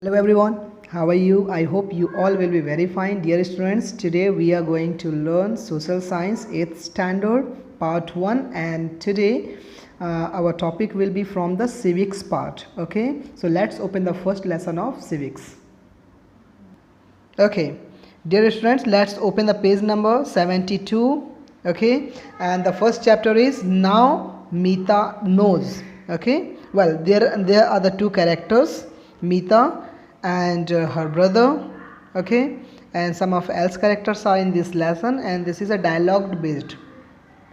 Hello everyone, how are you? I hope you all will be very fine. Dear students, today we are going to learn Social Science 8th Standard Part 1, and today our topic will be from the Civics part. Okay, so let's open the first lesson of Civics. Okay, dear students, let's open the page number 72. Okay, and the first chapter is Now Mita Knows. Okay, well, there are the two characters, Mita and her brother. Okay, and some of else characters are in this lesson, and this is a dialogue based.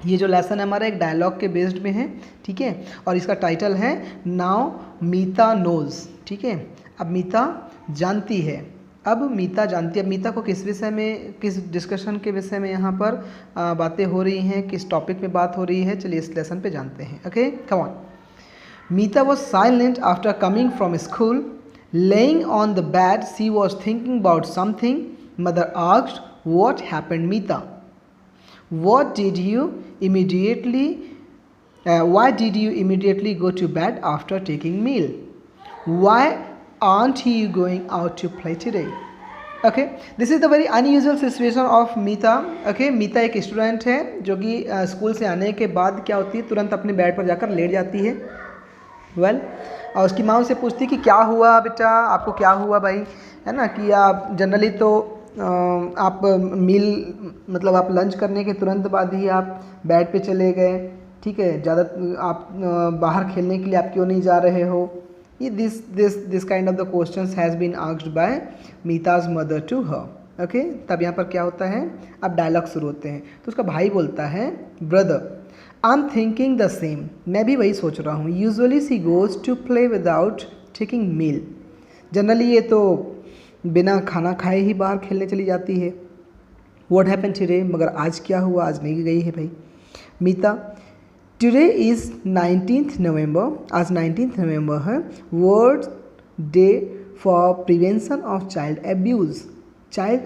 ये जो lesson है हमारा एक dialogue के based में है, ठीक है, और इसका टाइटल है नाउ मीता नोज. ठीक है, अब मीता जानती है. अब मीता जानती है. अब मीता को किस विषय में, किस डिस्कशन के विषय में यहाँ पर बातें हो रही हैं, किस टॉपिक में बात हो रही है, चलिए इस लेसन पे जानते हैं. Okay, come on. Meeta was silent after coming from school. Laying on the bed, she was thinking about something. Mother asked, "What happened, Mita? What did you immediately? Why did you immediately go to bed after taking meal? Why aren't you going out to play today?" Okay, this is the very unusual situation of Mita. Okay, Mita एक student है जो कि school से आने के बाद क्या होती है, तुरंत अपने बेड पर जाकर लेट जाती है. वेल, और उसकी माँ उसे पूछती कि क्या हुआ बेटा, आपको क्या हुआ भाई, है ना, कि आप जनरली तो आप मील मतलब आप लंच करने के तुरंत बाद ही आप बेड पे चले गए, ठीक है, ज़्यादा आप बाहर खेलने के लिए आप क्यों नहीं जा रहे हो. ये this kind of the questions has been asked by Mita's mother to her. Okay, तब यहाँ पर क्या होता है, अब डायलॉग शुरू होते हैं. तो उसका भाई बोलता है, brother I am thinking the same, मैं भी वही सोच रहा हूँ. Usually she goes to play without taking meal. Generally ये तो बिना खाना खाए ही बाहर खेलने चली जाती है. व्हाट हैपन टुडे, मगर आज क्या हुआ, आज नहीं गई है भाई. मीता, टुडे इज़ 19th नवंबर, आज 19th नवंबर है. World day for prevention of child abuse. Child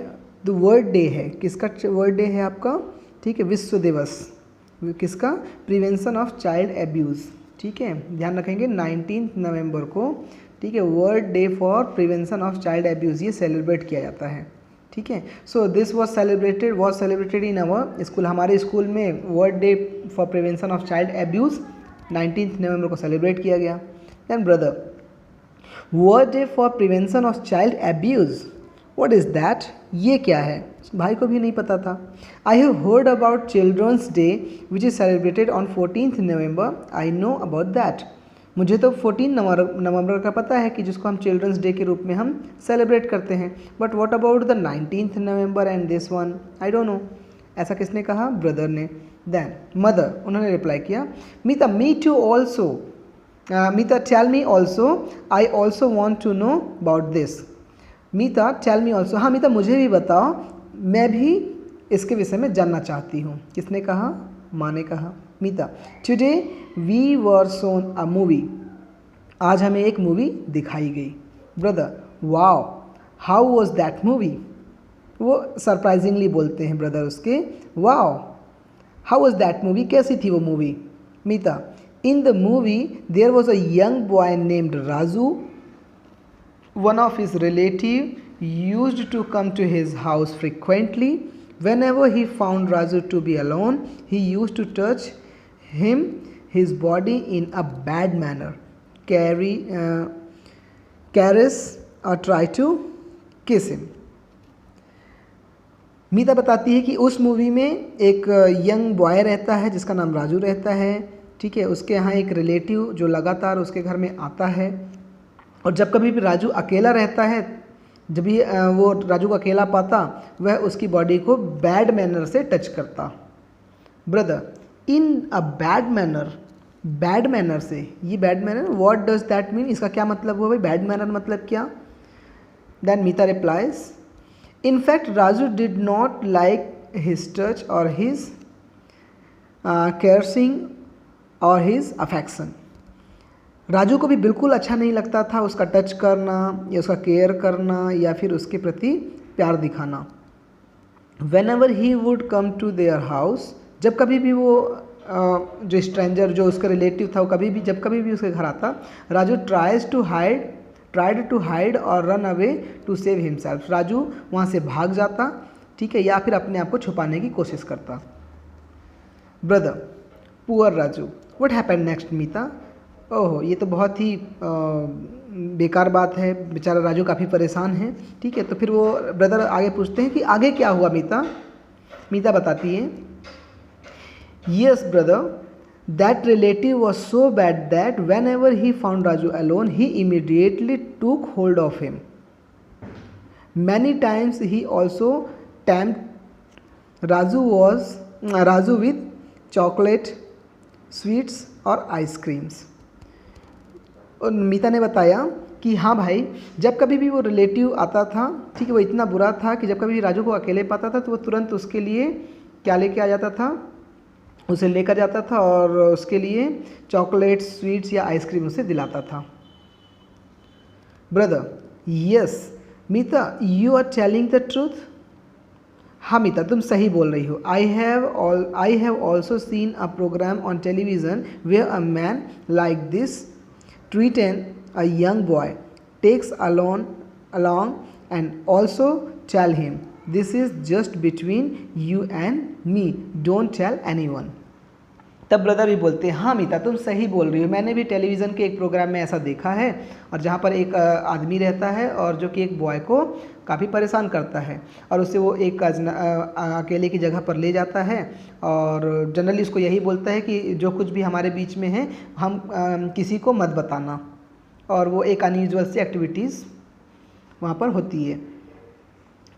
the world day है, किसका वर्ल्ड डे है आपका, ठीक है, विश्व दिवस किसका, प्रिवेंशन ऑफ चाइल्ड एब्यूज़. ठीक है, ध्यान रखेंगे 19th नवंबर को, ठीक है, world day for prevention of child abuse ये सेलिब्रेट किया जाता है. ठीक है, so this was celebrated in our school. हमारे स्कूल में world day for prevention of child abuse 19th नवंबर को सेलिब्रेट किया गया. Then brother, world day for prevention of child abuse, what is that, ये क्या है, भाई को भी नहीं पता था. I have heard about children's day which is celebrated on 14th November, I know about that. मुझे तो 14 नवंबर का पता है कि जिसको हम चिल्ड्रंस डे के रूप में हम सेलिब्रेट करते हैं. But what about the 19th November and this one, I don't know. ऐसा किसने कहा, ब्रदर ने. देन मदर, उन्होंने रिप्लाई किया, Mita me too also, Mita tell me also, I also want to know about this. Mita tell me also, हाँ मीता मुझे भी बताओ, मैं भी इसके विषय में जानना चाहती हूँ. किसने कहा, माँ ने कहा. Mita, today we were shown a movie, आज हमें एक मूवी दिखाई गई. Brother, wow how was that movie. वो सरप्राइजिंगली बोलते हैं ब्रदर उसके, wow how was that movie, कैसी थी वो मूवी. Mita, in the movie there was a young boy named Raju. One of his relative used to come to his house frequently. Whenever he found Raju to be alone, he used to touch his body in a bad manner, caress or try to kiss him. मीता बताती है कि उस movie में एक young boy रहता है जिसका नाम राजू रहता है. ठीक है, उसके यहाँ एक रिलेटिव जो लगातार उसके घर में आता है, और जब कभी भी राजू अकेला रहता है, जब भी वो राजू को अकेला पाता, वह उसकी बॉडी को बैड मैनर से टच करता. Brother, in a bad manner, bad manner से, ये bad manner, what does that mean, इसका क्या मतलब हुआ भाई, बैड मैनर मतलब क्या. Then Meeta replies, in fact Raju did not like his touch और हिज केयरसिंग और हिज अफेक्शन. राजू को भी बिल्कुल अच्छा नहीं लगता था उसका टच करना या उसका केयर करना या फिर उसके प्रति प्यार दिखाना. Whenever he would come to their house, जब कभी भी वो जो स्ट्रेंजर जो उसका रिलेटिव था वो जब कभी भी उसके घर आता, Raju tries to hide tried to hide और run away to save himself. Raju वहाँ से भाग जाता, ठीक है, या फिर अपने आप को छुपाने की कोशिश करता। Brother, poor Raju, what happened next Mita? Oh, ये तो बहुत ही बेकार बात है, बेचारा राजू काफ़ी परेशान है, ठीक है। तो फिर वो ब्रदर आगे पूछते हैं कि आगे क्या हुआ मीता? मीता बताती है, yes brother, that relative was so bad that whenever he found Raju alone he immediately took hold of him. Many times he also tempt Raju with chocolate, sweets और आइसक्रीम्स। और मीता ने बताया कि हाँ भाई, जब कभी भी वो रिलेटिव आता था, ठीक है, वो इतना बुरा था कि जब कभी भी राजू को अकेले पाता था तो वो तुरंत उसके लिए क्या लेके आ जाता था, उसे लेकर जाता था और उसके लिए चॉकलेट, स्वीट्स या आइसक्रीम उसे दिलाता था। Brother, yes Meeta, you are telling the truth. हाँ मीता, तुम सही बोल रही हो। I have also seen a programme on television where a man like this treating a young boy, takes along and also tell him, this is just between you and me, don't tell anyone। तब brother भी बोलते हैं, हाँ मीता, तुम सही बोल रही हो, मैंने भी टेलीविज़न के एक प्रोग्राम में ऐसा देखा है, और जहाँ पर एक आदमी रहता है और जो कि एक बॉय को काफ़ी परेशान करता है और उसे वो एक अकेले की जगह पर ले जाता है और जनरली उसको यही बोलता है कि जो कुछ भी हमारे बीच में है हम किसी को मत बताना, और वो एक अनयूजुअल सी एक्टिविटीज़ वहाँ पर होती है।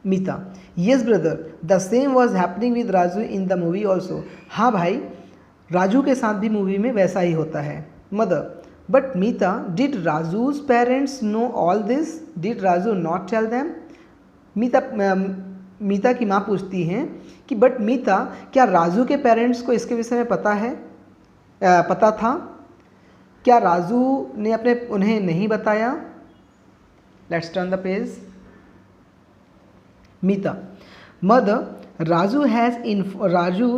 Mita, yes brother, the same was happening with Raju in the movie also. हाँ भाई, राजू के साथ भी मूवी में वैसा ही होता है। Mother, but Mita, did Raju's parents know all this? Did Raju not tell them? Mita की माँ पूछती हैं कि बट मीता, क्या राजू के पेरेंट्स को इसके विषय में पता था? क्या राजू ने उन्हें नहीं बताया? Let's turn the page. Meeta, mother, Raju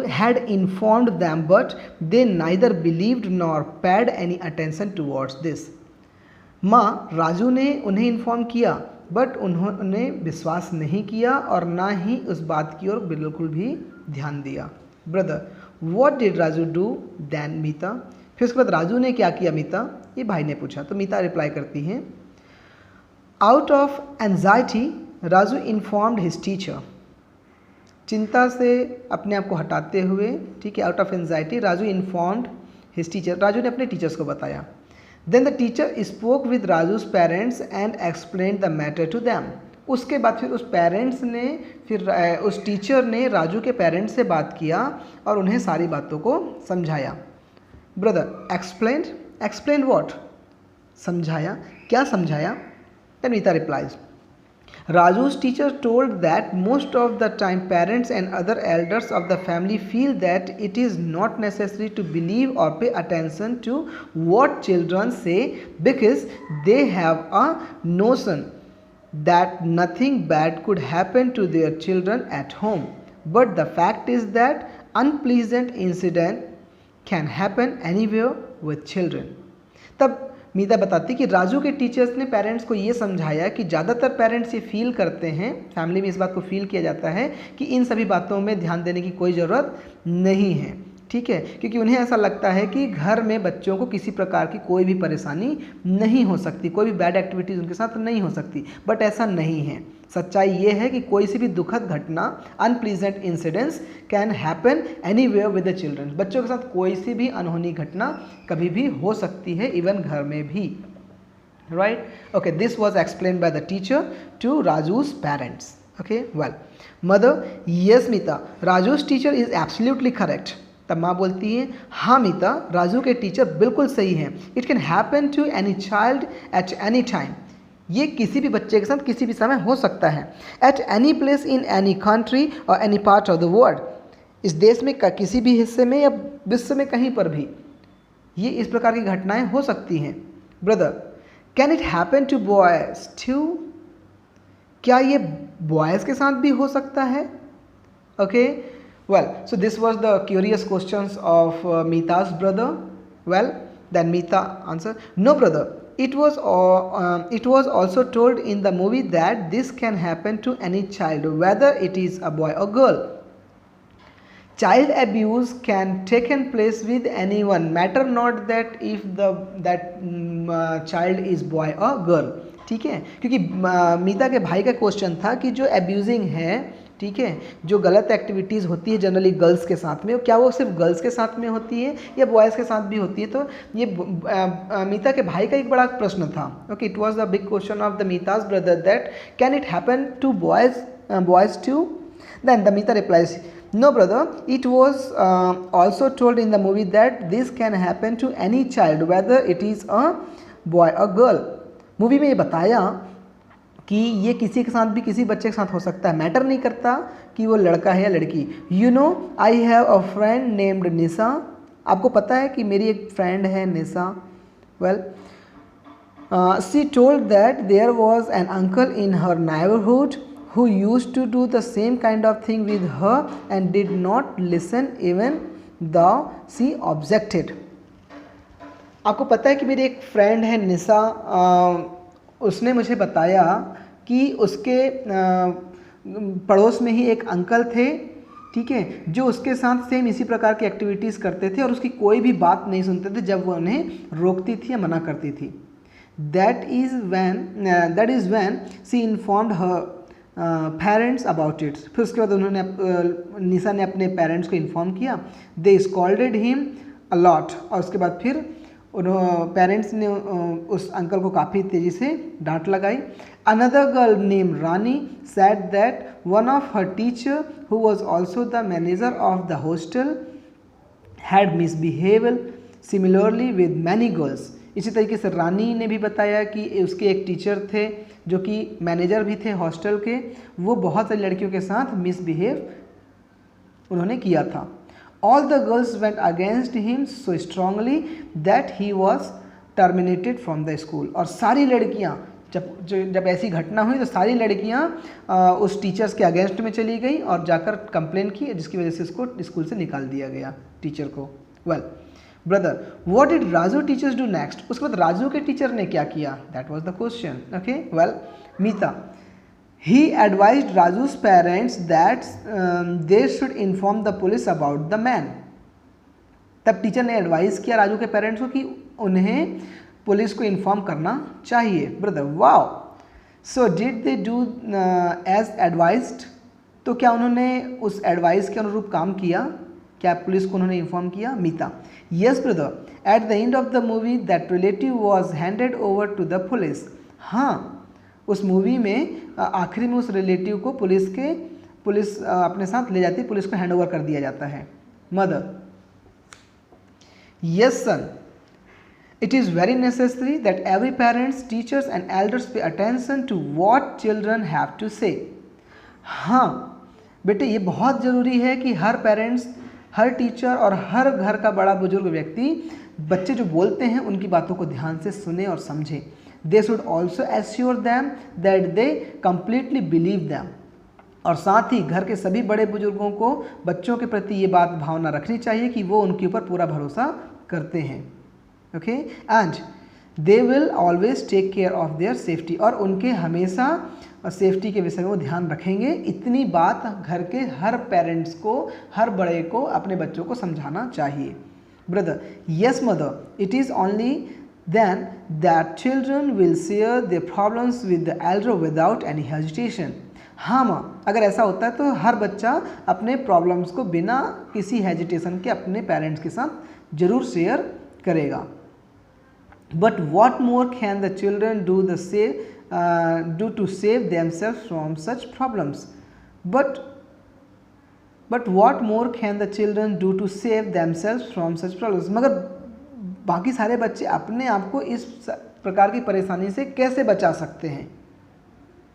had informed them, but they neither believed nor paid any attention towards this। माँ, राजू ने उन्हें इन्फॉर्म किया बट उन्होंने विश्वास नहीं किया और ना ही उस बात की ओर बिल्कुल भी ध्यान दिया। Brother, what did Raju do then Mita? फिर उसके बाद राजू ने क्या किया मीता? ये भाई ने पूछा। तो मीता रिप्लाई करती हैं, out of anxiety Raju informed his teacher. चिंता से अपने आप को हटाते हुए, ठीक है, out of anxiety Raju informed his teacher, Raju ने अपने टीचर्स को बताया। Then the teacher spoke with Raju's parents and explain the matter to them. उसके बाद फिर उस टीचर ने राजू के पेरेंट्स से बात किया और उन्हें सारी बातों को समझाया। Brother, explain what? समझाया, क्या समझाया? Then Meeta replies, Raju's teacher told that most of the time parents and other elders of the family feel that it is not necessary to believe or pay attention to what children say because they have a notion that nothing bad could happen to their children at home. But the fact is that unpleasant incident can happen anywhere with children। तब मीता बताती कि राजू के teachers ने parents को ये समझाया कि ज़्यादातर पेरेंट्स ये फील करते हैं, फैमिली में इस बात को फील किया जाता है कि इन सभी बातों में ध्यान देने की कोई ज़रूरत नहीं है, ठीक है, क्योंकि उन्हें ऐसा लगता है कि घर में बच्चों को किसी प्रकार की कोई भी परेशानी नहीं हो सकती, कोई भी बैड एक्टिविटीज़ उनके साथ नहीं हो सकती। बट ऐसा नहीं है। सच्चाई ये है कि कोई सी भी दुखद घटना, unpleasant incidents can happen anywhere with the children. बच्चों के साथ कोई सी भी अनहोनी घटना कभी भी हो सकती है, इवन घर में भी। Right, okay, this was explain by the teacher to Raju's parents. Okay, well, mother, yes Meeta, Raju's teacher is absolutely correct. तब माँ बोलती है, हाँ मीता, राजू के टीचर बिल्कुल सही हैं। It can happen to any child at any time. ये किसी भी बच्चे के साथ किसी भी समय हो सकता है। At any place in any country और any part of the world. इस देश में किसी भी हिस्से में या विश्व में कहीं पर भी ये इस प्रकार की घटनाएं हो सकती हैं। Brother, can it happen to boys too? क्या ये बॉयज़ के साथ भी हो सकता है? Okay, well, so this was the curious questions of Meeta's brother. Well, then Meeta answered, no brother, it was also told in the movie that this can happen to any child, whether it is a boy or girl. Child abuse can taken place with anyone, matter not that if child is boy or girl. ठीक है, क्योंकि मीता के भाई का question था कि जो abusing है, ठीक है, जो गलत एक्टिविटीज़ होती है जनरली गर्ल्स के साथ में, क्या वो सिर्फ गर्ल्स के साथ में होती है या बॉयज़ के साथ भी होती है? तो ये मीता के भाई का एक बड़ा प्रश्न था. Okay, it was the big question of the Mita's brother that can it happen to boys too. Then the Mita replies, no brother, it was also told in the movie that this can happen to any child, whether it is a boy or girl. Movie में ये बताया कि ये किसी के साथ भी, किसी बच्चे के साथ हो सकता है, मैटर नहीं करता कि वो लड़का है या लड़की. You know, I have a friend named Nisha. आपको पता है कि मेरी एक फ्रेंड है Nisha. Well, she told that there was an uncle in her neighbourhood who used to do the same kind of thing with her and did not listen even though she objected. आपको पता है कि मेरी एक friend है निशा, उसने मुझे बताया कि उसके पड़ोस में ही एक अंकल थे, ठीक है, जो उसके साथ सेम इसी प्रकार की एक्टिविटीज़ करते थे और उसकी कोई भी बात नहीं सुनते थे जब वो उन्हें रोकती थी या मना करती थी. That is when she informed her parents about it. फिर उसके बाद उन्होंने निशा ने अपने पेरेंट्स को इन्फॉर्म किया. दे स्कॉल्डेड हिम अ लॉट. और उसके बाद फिर पेरेंट्स ने उस अंकल को काफ़ी तेज़ी से डांट लगाई. Another girl name Rani said that one of her teacher who was also the manager of the hostel had misbehaved similarly with many girls. इसी तरीके से रानी ने भी बताया कि उसके एक टीचर थे जो कि मैनेजर भी थे हॉस्टल के, वो बहुत सारी लड़कियों के साथ मिसबिहेव उन्होंने किया था. All the girls went against him so strongly that he was terminated from the school. और सारी लड़कियां, जब ऐसी घटना हुई तो सारी लड़कियां उस टीचर्स के अगेंस्ट में चली गई और जाकर कंप्लेन की, जिसकी वजह से उसको स्कूल से निकाल दिया गया, टीचर को. Well brother, what did Raju teachers do next. उसके बाद राजू के टीचर ने क्या किया? That was the question. Okay, well Meeta, he advised Raju's parents that they should inform the police about the man. तब टीचर ने एडवाइस किया राजू के पेरेंट्स को कि उन्हें पुलिस को इन्फॉर्म करना चाहिए. Brother, wow, so did they do as advised. तो क्या उन्होंने उस एडवाइस के अनुरूप काम किया? क्या पुलिस को उन्होंने इन्फॉर्म किया? Mita, yes brother, at the end of the movie that relative was handed over to the police. हाँ, उस मूवी में आखिरी में उस रिलेटिव को पुलिस अपने साथ ले जाती है, पुलिस को हैंड ओवर कर दिया जाता है. Mother, yes son, it is very necessary that every parents, teachers and elders pay attention to what children have to say. हाँ बेटे, ये बहुत ज़रूरी है कि हर पेरेंट्स, हर टीचर और हर घर का बड़ा बुजुर्ग व्यक्ति बच्चे जो बोलते हैं उनकी बातों को ध्यान से सुने और समझे. They should also assure them that they completely believe them. और साथ ही घर के सभी बड़े बुजुर्गों को बच्चों के प्रति ये बात भावना रखनी चाहिए कि वो उनके ऊपर पूरा भरोसा करते हैं. Okay, and they will always take care of their safety. और उनके हमेशा सेफ्टी के विषय में वो ध्यान रखेंगे. इतनी बात घर के हर पेरेंट्स को, हर बड़े को अपने बच्चों को समझाना चाहिए. Brother, yes mother, it is only then that children will share their problems with the elder without any hesitation. हाँ माँ, अगर ऐसा होता है तो हर बच्चा अपने प्रॉब्लम्स को बिना किसी हेजिटेशन के अपने पेरेंट्स के साथ जरूर शेयर करेगा. But what more can the children do to save themselves from such problems. But what more can the children do to save themselves from such problems? मगर बाकी सारे बच्चे अपने आप को इस प्रकार की परेशानी से कैसे बचा सकते हैं?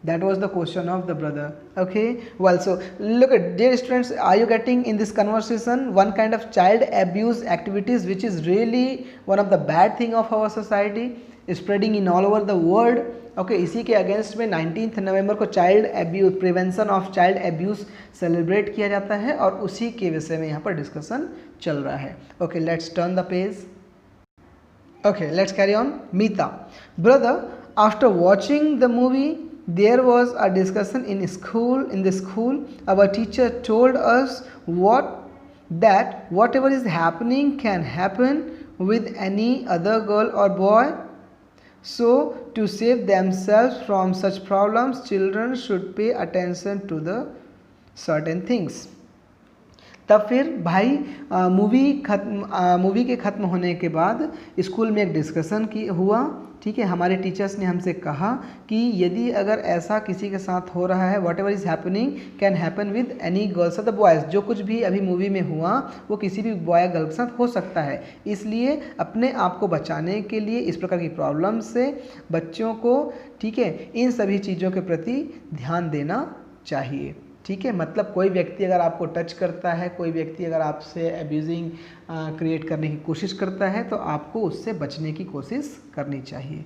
That was the question of the brother. Okay, well, so look at, dear students, are you getting in this conversation one kind of child abuse activities which is really one of the bad thing of our society, spreading in all over the world. Okay, इसी के against में 19 नवंबर को child abuse, prevention of child abuse celebrate किया जाता है और उसी के विषय में यहाँ पर डिस्कशन चल रहा है. Okay, let's turn the page. Okay, let's carry on. Meeta. Brother, after watching the movie, there was a discussion in school. In the school, our teacher told us that whatever is happening can happen with any other girl or boy. So, to save themselves from such problems, children should pay attention to the certain things. तब फिर भाई movie के ख़त्म होने के बाद school में एक डिस्कशन की हुआ, ठीक है। हमारे टीचर्स ने हमसे कहा कि यदि अगर ऐसा किसी के साथ हो रहा है, what ever is happening can happen with any girls of the boys, जो कुछ भी अभी मूवी में हुआ वो किसी भी बॉय गर्ल के साथ हो सकता है। इसलिए अपने आप को बचाने के लिए इस प्रकार की प्रॉब्लम से बच्चों को, ठीक है, इन सभी चीज़ों के प्रति ध्यान देना चाहिए, ठीक है। मतलब कोई व्यक्ति अगर आपको टच करता है, कोई व्यक्ति अगर आपसे एब्यूजिंग क्रिएट करने की कोशिश करता है, तो आपको उससे बचने की कोशिश करनी चाहिए।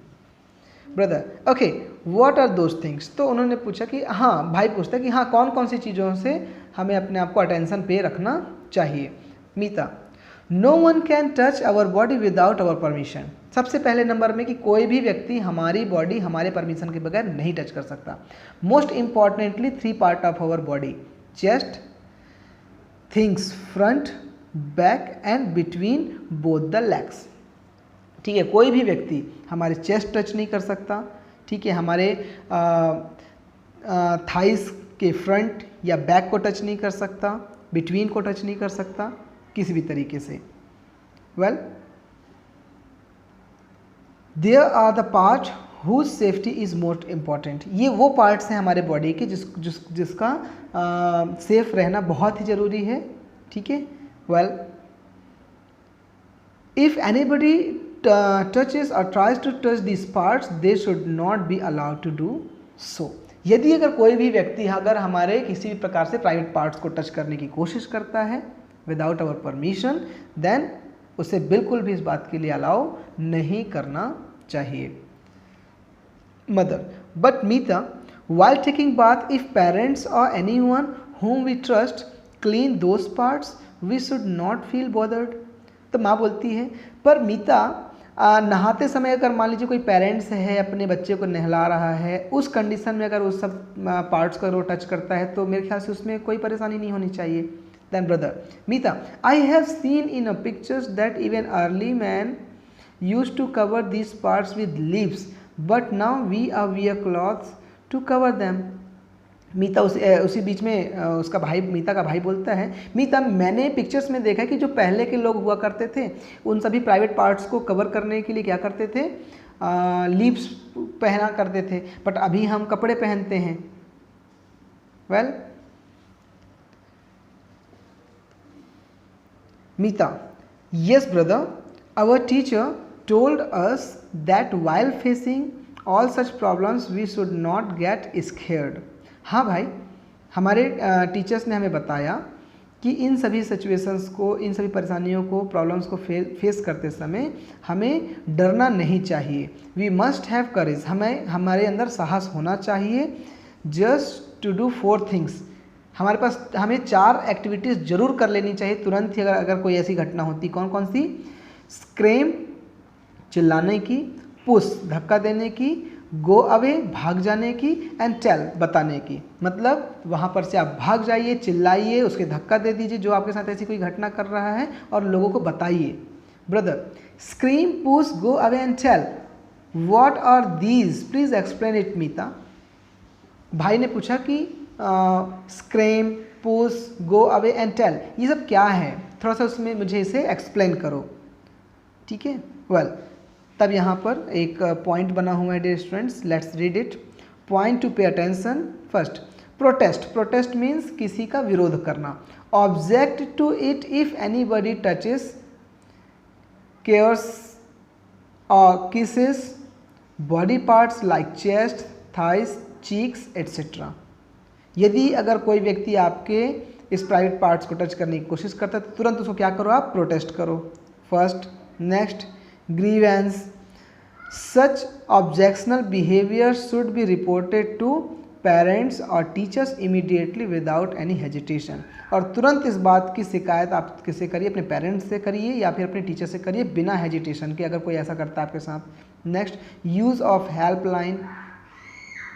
Brother, okay, what are those things? तो उन्होंने पूछा कि हाँ, भाई पूछता है कि हाँ, कौन कौन सी चीज़ों से हमें अपने आप को अटेंशन पे रखना चाहिए। Mita, no one can touch our body without our permission. सबसे पहले नंबर में कि कोई भी व्यक्ति हमारी बॉडी हमारे परमिशन के बगैर नहीं टच कर सकता। Most importantly 3 part of our body, chest, things front, back and between both the legs, ठीक है। कोई भी व्यक्ति हमारे चेस्ट टच नहीं कर सकता, ठीक है, हमारे थाइस के फ्रंट या बैक को टच नहीं कर सकता, बिटवीन को टच नहीं कर सकता किसी भी तरीके से। Well, there are the part whose safety is most important. ये वो पार्ट्स हैं हमारे बॉडी के जिसका सेफ रहना बहुत ही ज़रूरी है, ठीक है। वेल, इफ़ एनीबडी टचेस और tries to touch this parts, they should not be allowed to do so. यदि अगर कोई भी व्यक्ति अगर हमारे किसी भी प्रकार से प्राइवेट पार्ट्स को टच करने की कोशिश करता है विदाउट आवर परमिशन, देन उसे बिल्कुल भी इस बात के लिए अलाउ नहीं करना चाहिए। Mother, but Meeta, while taking bath, if parents or anyone whom we trust clean those parts, we should not feel bothered। तो माँ बोलती है, पर मीता, नहाते समय अगर मान लीजिए कोई पेरेंट्स है अपने बच्चे को नहला रहा है, उस कंडीशन में अगर उस सब पार्ट्स को वो टच करता है तो मेरे ख्याल से उसमें कोई परेशानी नहीं होनी चाहिए। Then brother, Meeta, I have seen in a pictures that even early man used to cover these parts with leaves, but now we are wear cloths to cover them। मीता उसी बीच में उसका भाई, मीता का भाई बोलता है, मीता, मैंने पिक्चर्स में देखा कि जो पहले के लोग हुआ करते थे उन सभी प्राइवेट पार्ट्स को कवर करने के लिए क्या करते थे, लीव्स पहना करते थे, बट अभी हम कपड़े पहनते हैं। Well, Meeta, yes brother, our teacher told us that while facing all such problems we should not get scared। हाँ भाई, हमारे टीचर्स ने हमें बताया कि इन सभी सिचुएशंस को, इन सभी परेशानियों को, प्रॉब्लम्स को फेस करते समय हमें डरना नहीं चाहिए। वी मस्ट हैव करेज, हमारे अंदर साहस होना चाहिए। जस्ट टू डू 4 थिंग्स, हमें 4 एक्टिविटीज़ जरूर कर लेनी चाहिए तुरंत ही अगर कोई ऐसी घटना होती। कौन कौन सी? स्क्रेम, चिल्लाने की, पुश, धक्का देने की, गो अवे, भाग जाने की, एंड टेल, बताने की। मतलब वहाँ पर से आप भाग जाइए, चिल्लाइए, उसके धक्का दे दीजिए जो आपके साथ ऐसी कोई घटना कर रहा है, और लोगों को बताइए। Brother, scream, push, go away and tell, what are these, please explain it Mita. भाई ने पूछा कि scream, push, go away and tell, ये सब क्या है, थोड़ा सा उसमें मुझे इसे एक्सप्लेन करो, ठीक है। वेल, तब यहाँ पर एक पॉइंट बना हुआ है dear students, let's read it. Point to pay attention. First, protest. Protest means किसी का विरोध करना। Object to it if anybody touches, cares और kisses body parts like chest, thighs, cheeks etcetera. यदि अगर कोई व्यक्ति आपके इस प्राइवेट पार्ट्स को टच करने की कोशिश करता है तो तुरंत उसको क्या करो, आप प्रोटेस्ट करो। First, next, grievance. Such objectional behaviour should be reported to parents और teachers immediately without any hesitation. और तुरंत इस बात की शिकायत आप किससे करिए, अपने पेरेंट्स से करिए या फिर अपने टीचर से करिए बिना हेजिटेशन के, अगर कोई ऐसा करता है आपके साथ। नेक्स्ट, यूज़ ऑफ हेल्पलाइन,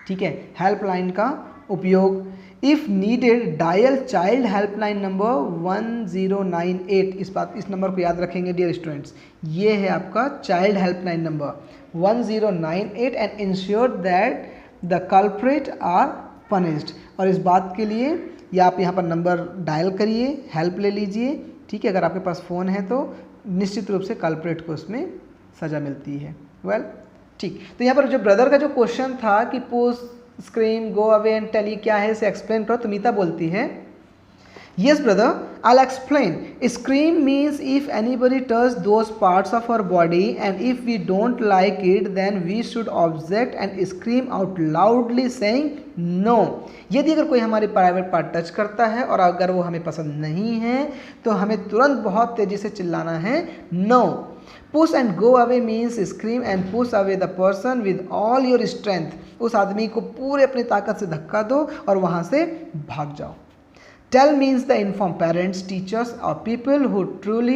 ठीक है, हेल्पलाइन का उपयोग। If needed dial child helpline number 1098। इस नंबर को याद रखेंगे डियर स्टूडेंट्स, ये है आपका child helpline number 1098 and ensure that the culprit are punished. और इस बात के लिए या आप यहाँ पर नंबर डायल करिए, हेल्प ले लीजिए, ठीक है। अगर आपके पास फ़ोन है तो निश्चित रूप से कल्प्रेट को उसमें सज़ा मिलती है। वेल, ठीक। तो यहाँ पर जो ब्रदर का जो क्वेश्चन था कि push, scream, go away and tell, ये क्या है, इसे एक्सप्लेन करो। तो मीता बोलती है, yes brother, I'll explain. Scream means if anybody touch those parts of our body and if we don't like it then we should object and scream out loudly saying no. यदि अगर कोई हमारे private part touch करता है और अगर वो हमें पसंद नहीं है तो हमें तुरंत बहुत तेज़ी से चिल्लाना है no. Push and go away means scream and push away the person with all your strength. उस आदमी को पूरे अपनी ताकत से धक्का दो और वहाँ से भाग जाओ। Tell means the inform parents, teachers or people who truly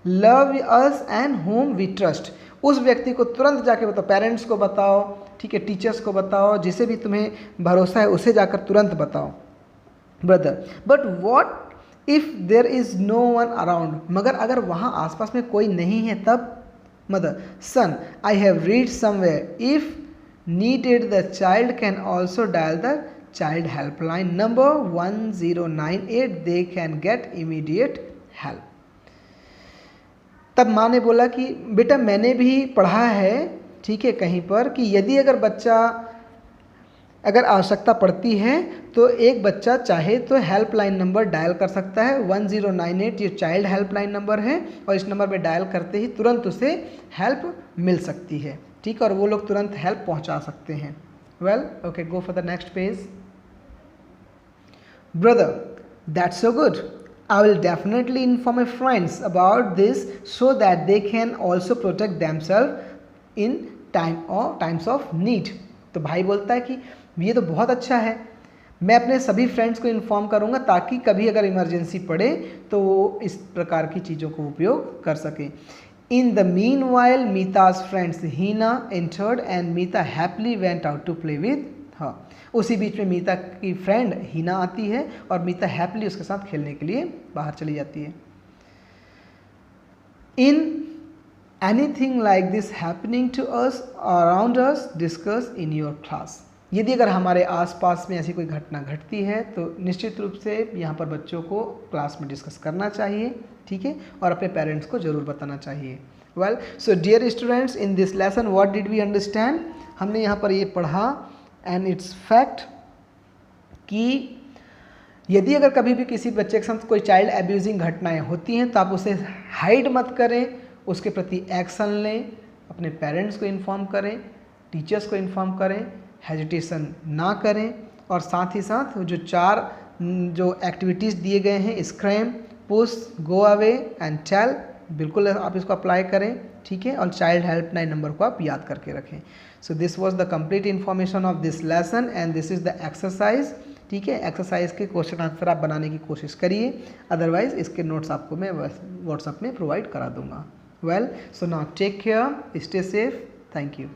love us and whom we trust. उस व्यक्ति को तुरंत जाके बताओ, पेरेंट्स को बताओ, ठीक है, टीचर्स को बताओ, जिसे भी तुम्हें भरोसा है उसे जाकर तुरंत बताओ। Brother, but what if there is no one around, मगर अगर वहाँ आसपास में कोई नहीं है तब। Mother, son, I have read somewhere if needed the child can also dial the child helpline number 1098, they can get immediate help. तब माँ ने बोला कि बेटा मैंने भी पढ़ा है, ठीक है, कहीं पर कि यदि अगर बच्चा अगर आवश्यकता पड़ती है तो एक बच्चा चाहे तो हेल्पलाइन नंबर डायल कर सकता है 1098, ये चाइल्ड हेल्पलाइन नंबर है और इस नंबर पे डायल करते ही तुरंत उसे हेल्प मिल सकती है, ठीक है, और वो लोग तुरंत हेल्प पहुंचा सकते हैं। Well, okay, go for the next page. Brother, that's so good. I will definitely inform my friends about this so that they can also protect themselves in times of need. तो भाई बोलता है कि ये तो बहुत अच्छा है, मैं अपने सभी फ्रेंड्स को इन्फॉर्म करूँगा ताकि कभी अगर इमरजेंसी पड़े तो वो इस प्रकार की चीज़ों को उपयोग कर सकें। In the meanwhile, Mita's friends Hina entered and Mita happily went out to play with her. उसी बीच में मीता की फ्रेंड हीना आती है और मीता हैप्पीली उसके साथ खेलने के लिए बाहर चली जाती है। In anything like this happening to us around us, discuss in your class. यदि अगर हमारे आसपास में ऐसी कोई घटना घटती है तो निश्चित रूप से यहाँ पर बच्चों को क्लास में डिस्कस करना चाहिए, ठीक है, और अपने पेरेंट्स को ज़रूर बताना चाहिए। Well, so dear students, in this lesson what did we understand, हमने यहाँ पर ये पढ़ा एंड इट्स फैक्ट कि यदि अगर कभी भी किसी बच्चे के साथ कोई चाइल्ड एब्यूजिंग घटनाएं होती हैं तो आप उसे हाइड मत करें, उसके प्रति एक्शन लें, अपने पेरेंट्स को इन्फॉर्म करें, टीचर्स को इन्फॉर्म करें, हेजिटेशन ना करें, और साथ ही साथ जो 4 जो एक्टिविटीज़ दिए गए हैं, scream, push, go away and tell, बिल्कुल आप इसको अप्लाई करें, ठीक है, और चाइल्ड हेल्पलाइन नंबर को आप याद करके रखें। So this was the complete information of this lesson and this is the exercise, ठीक है। एक्सरसाइज के क्वेश्चन आंसर आप बनाने की कोशिश करिए, अदरवाइज इसके नोट्स आपको मैं व्हाट्सएप में प्रोवाइड करा दूंगा। Well, so now take care, stay safe, thank you.